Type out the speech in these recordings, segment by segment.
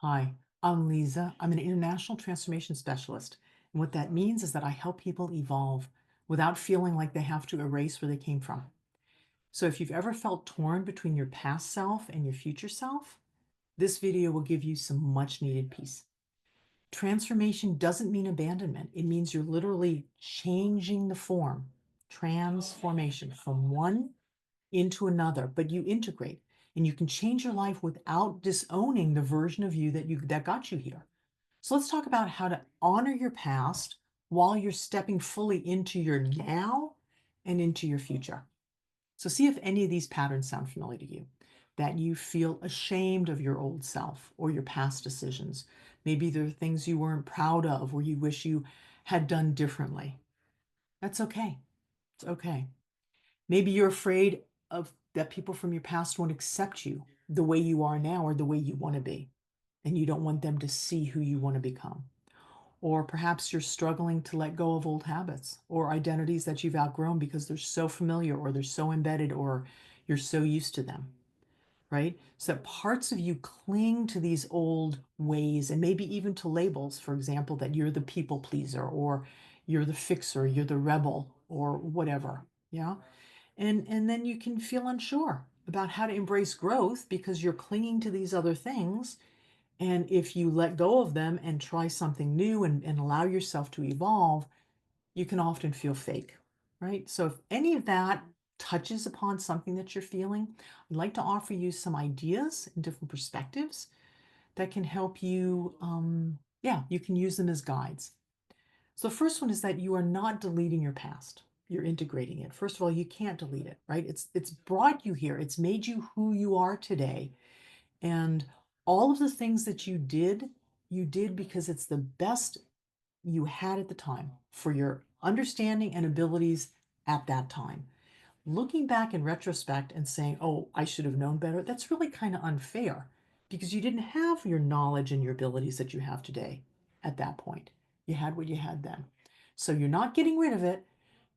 Hi, I'm Leeza. I'm an international transformation specialist. And what that means is that I help people evolve without feeling like they have to erase where they came from. So if you've ever felt torn between your past self and your future self, this video will give you some much needed peace. Transformation doesn't mean abandonment. It means you're literally changing the form, transformation from one into another, but you integrate and you can change your life without disowning the version of you that got you here. So let's talk about how to honor your past while you're stepping fully into your now and into your future. So see if any of these patterns sound familiar to you. That you feel ashamed of your old self or your past decisions. Maybe there are things you weren't proud of or you wish you had done differently. That's okay. It's okay. Maybe you're afraid of that people from your past won't accept you the way you are now or the way you want to be, and you don't want them to see who you want to become. Or perhaps you're struggling to let go of old habits or identities that you've outgrown because they're so familiar or they're so embedded or you're so used to them, right? So that parts of you cling to these old ways and maybe even to labels, for example, that you're the people pleaser or you're the fixer, you're the rebel or whatever. Yeah. And then you can feel unsure about how to embrace growth because you're clinging to these other things. And if you let go of them and try something new and allow yourself to evolve, you can often feel fake, right? So if any of that touches upon something that you're feeling, I'd like to offer you some ideas and different perspectives that can help you. Yeah, you can use them as guides. So the first one is that you are not deleting your past. You're integrating it. First of all, you can't delete it, right? It's brought you here. It's made you who you are today. And all of the things that you did because it's the best you had at the time for your understanding and abilities at that time. Looking back in retrospect and saying, "Oh, I should have known better," that's really kind of unfair because you didn't have your knowledge and your abilities that you have today at that point. You had what you had then. So you're not getting rid of it,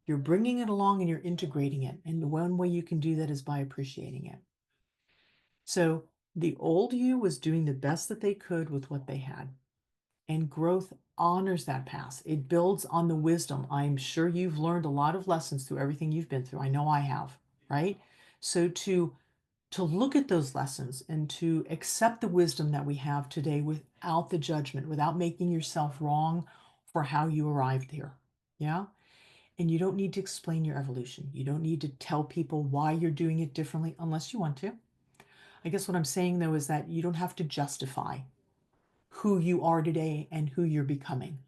you're bringing it along and you're integrating it. And the one way you can do that is by appreciating it. So the old you was doing the best that they could with what they had. And growth honors that past. It builds on the wisdom. I'm sure you've learned a lot of lessons through everything you've been through. I know I have, right? So to look at those lessons and to accept the wisdom that we have today without the judgment, without making yourself wrong for how you arrived here. Yeah? And you don't need to explain your evolution. You don't need to tell people why you're doing it differently unless you want to. I guess what I'm saying though is that you don't have to justify who you are today and who you're becoming.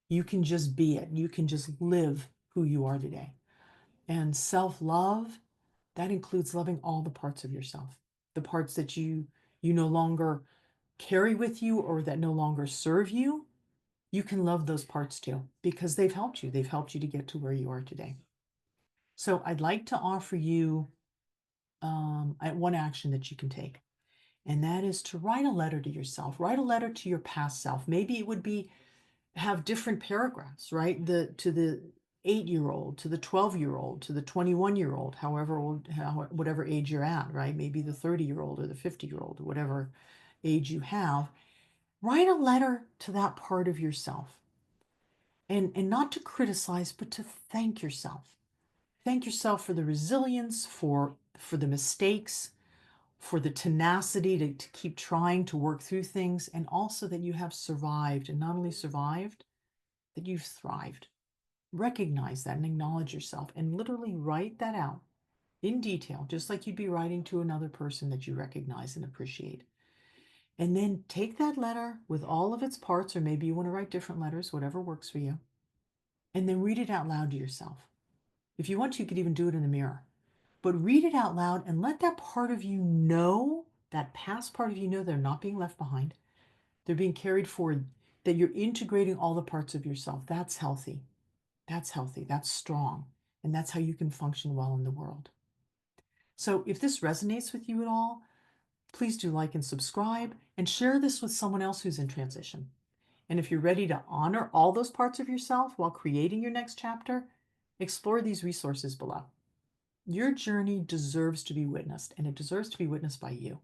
You can just be it. You can just live who you are today. And self-love, that includes loving all the parts of yourself, the parts that you no longer carry with you or that no longer serve you. You can love those parts too because they've helped you. They've helped you to get to where you are today. So I'd like to offer you one action that you can take, and that is to write a letter to yourself. Write a letter to your past self. Maybe it would be have different paragraphs, right? The to the 8-year-old, to the 12-year-old, to the 21-year-old, however old, whatever age you're at, right? Maybe the 30-year-old or the 50-year-old, or whatever age you have. Write a letter to that part of yourself, and not to criticize, but to thank yourself. Thank yourself for the resilience, for the mistakes, for the tenacity to keep trying to work through things, and also that you have survived, and not only survived, that you've thrived. Recognize that and acknowledge yourself and literally write that out in detail, just like you'd be writing to another person that you recognize and appreciate. And then take that letter with all of its parts, or maybe you want to write different letters, whatever works for you, and then read it out loud to yourself. If you want to, you could even do it in a mirror. But read it out loud and let that part of you know, that past part of you know they're not being left behind. They're being carried forward, that you're integrating all the parts of yourself. That's healthy. That's healthy. That's strong. And that's how you can function well in the world. So if this resonates with you at all, please do like and subscribe and share this with someone else who's in transition. And if you're ready to honor all those parts of yourself while creating your next chapter, explore these resources below. Your journey deserves to be witnessed, and it deserves to be witnessed by you.